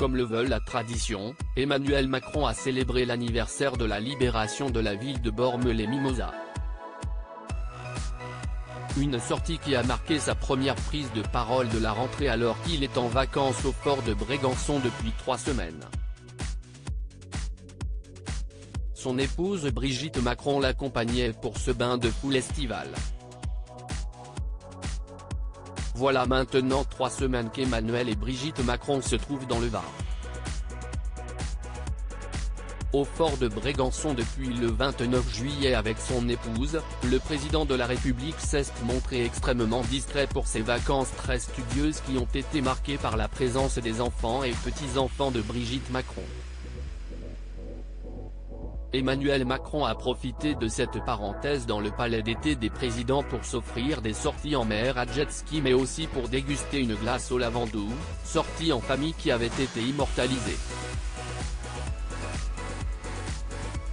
Comme le veut la tradition, Emmanuel Macron a célébré l'anniversaire de la libération de la ville de Bormes-les-Mimosas. Une sortie qui a marqué sa première prise de parole de la rentrée alors qu'il est en vacances au fort de Brégançon depuis 3 semaines. Son épouse Brigitte Macron l'accompagnait pour ce bain de foule estival. Voilà maintenant 3 semaines qu'Emmanuel et Brigitte Macron se trouvent dans le Var. Au fort de Brégançon depuis le 29 juillet avec son épouse, le président de la République s'est montré extrêmement discret pour ses vacances très studieuses qui ont été marquées par la présence des enfants et petits-enfants de Brigitte Macron. Emmanuel Macron a profité de cette parenthèse dans le palais d'été des présidents pour s'offrir des sorties en mer à jet ski mais aussi pour déguster une glace au lavandou, sortie en famille qui avait été immortalisée.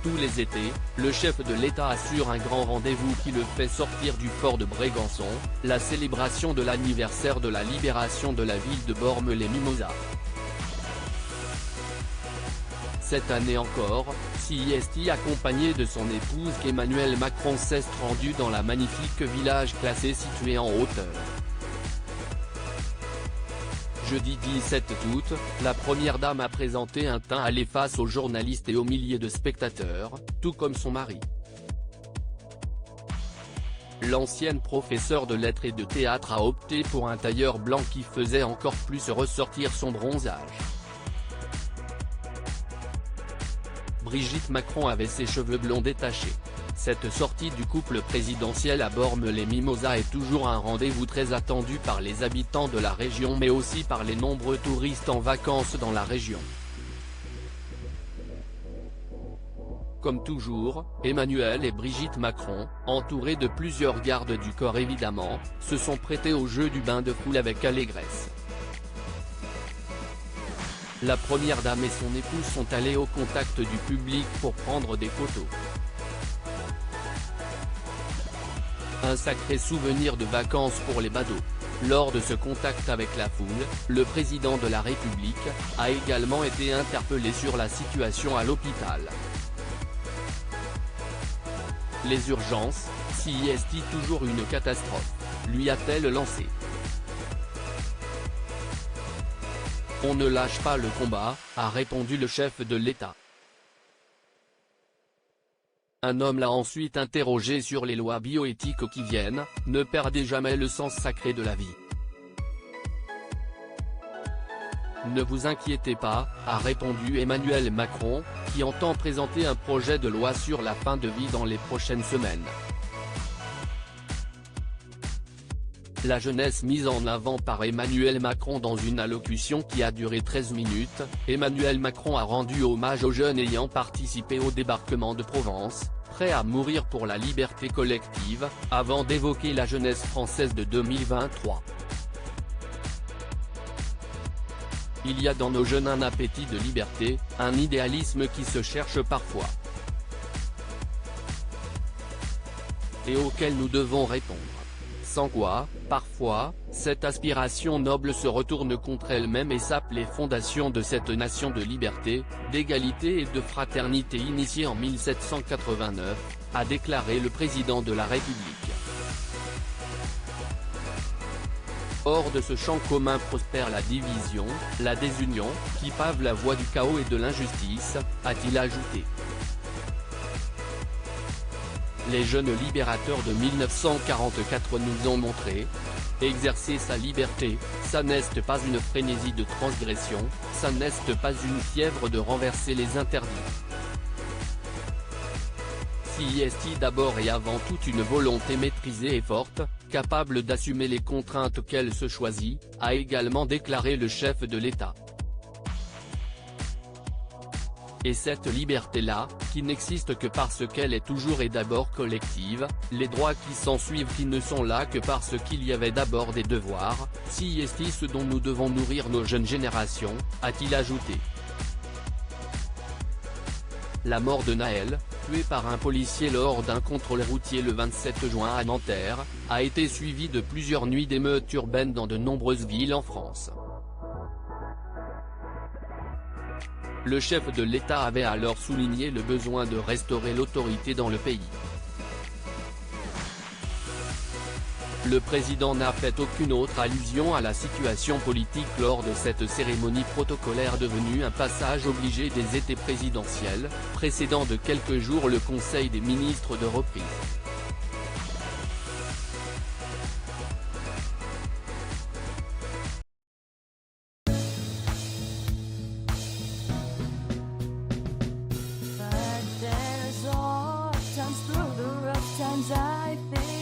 Tous les étés, le chef de l'État assure un grand rendez-vous qui le fait sortir du fort de Brégançon, la célébration de l'anniversaire de la libération de la ville de Bormes-les-Mimosas. Cette année encore, CIST accompagné de son épouse qu'Emmanuel Macron s'est rendu dans la magnifique village classé situé en hauteur. Jeudi 17 août, la première dame a présenté un teint allé face aux journalistes et aux milliers de spectateurs, tout comme son mari. L'ancienne professeure de lettres et de théâtre a opté pour un tailleur blanc qui faisait encore plus ressortir son bronzage. Brigitte Macron avait ses cheveux blonds détachés. Cette sortie du couple présidentiel à Bormes-les-Mimosas est toujours un rendez-vous très attendu par les habitants de la région mais aussi par les nombreux touristes en vacances dans la région. Comme toujours, Emmanuel et Brigitte Macron, entourés de plusieurs gardes du corps évidemment, se sont prêtés au jeu du bain de foule avec allégresse. La première dame et son épouse sont allés au contact du public pour prendre des photos. Un sacré souvenir de vacances pour les badauds. Lors de ce contact avec la foule, le président de la République a également été interpellé sur la situation à l'hôpital. Les urgences, CIST toujours une catastrophe, lui a-t-elle lancé. On ne lâche pas le combat, a répondu le chef de l'État. Un homme l'a ensuite interrogé sur les lois bioéthiques qui viennent, ne perdez jamais le sens sacré de la vie. Ne vous inquiétez pas, a répondu Emmanuel Macron, qui entend présenter un projet de loi sur la fin de vie dans les prochaines semaines. La jeunesse mise en avant par Emmanuel Macron dans une allocution qui a duré 13 minutes, Emmanuel Macron a rendu hommage aux jeunes ayant participé au débarquement de Provence, prêts à mourir pour la liberté collective, avant d'évoquer la jeunesse française de 2023. Il y a dans nos jeunes un appétit de liberté, un idéalisme qui se cherche parfois. Et auquel nous devons répondre. Sans quoi, parfois, cette aspiration noble se retourne contre elle-même et sape les fondations de cette nation de liberté, d'égalité et de fraternité initiée en 1789, a déclaré le président de la République. Hors de ce champ commun prospère la division, la désunion, qui pave la voie du chaos et de l'injustice, a-t-il ajouté. Les jeunes libérateurs de 1944 nous ont montré. Exercer sa liberté, ça n'est pas une frénésie de transgression, ça n'est pas une fièvre de renverser les interdits. CIST d'abord et avant tout une volonté maîtrisée et forte, capable d'assumer les contraintes qu'elle se choisit, a également déclaré le chef de l'État. Et cette liberté-là, qui n'existe que parce qu'elle est toujours et d'abord collective, les droits qui s'ensuivent qui ne sont là que parce qu'il y avait d'abord des devoirs, CIST ce dont nous devons nourrir nos jeunes générations, a-t-il ajouté. La mort de Naël, tué par un policier lors d'un contrôle routier le 27 juin à Nanterre, a été suivie de plusieurs nuits d'émeutes urbaines dans de nombreuses villes en France. Le chef de l'État avait alors souligné le besoin de restaurer l'autorité dans le pays. Le président n'a fait aucune autre allusion à la situation politique lors de cette cérémonie protocolaire devenue un passage obligé des étés présidentiels, précédant de quelques jours le Conseil des ministres de reprise. But there's all times through the rough times I think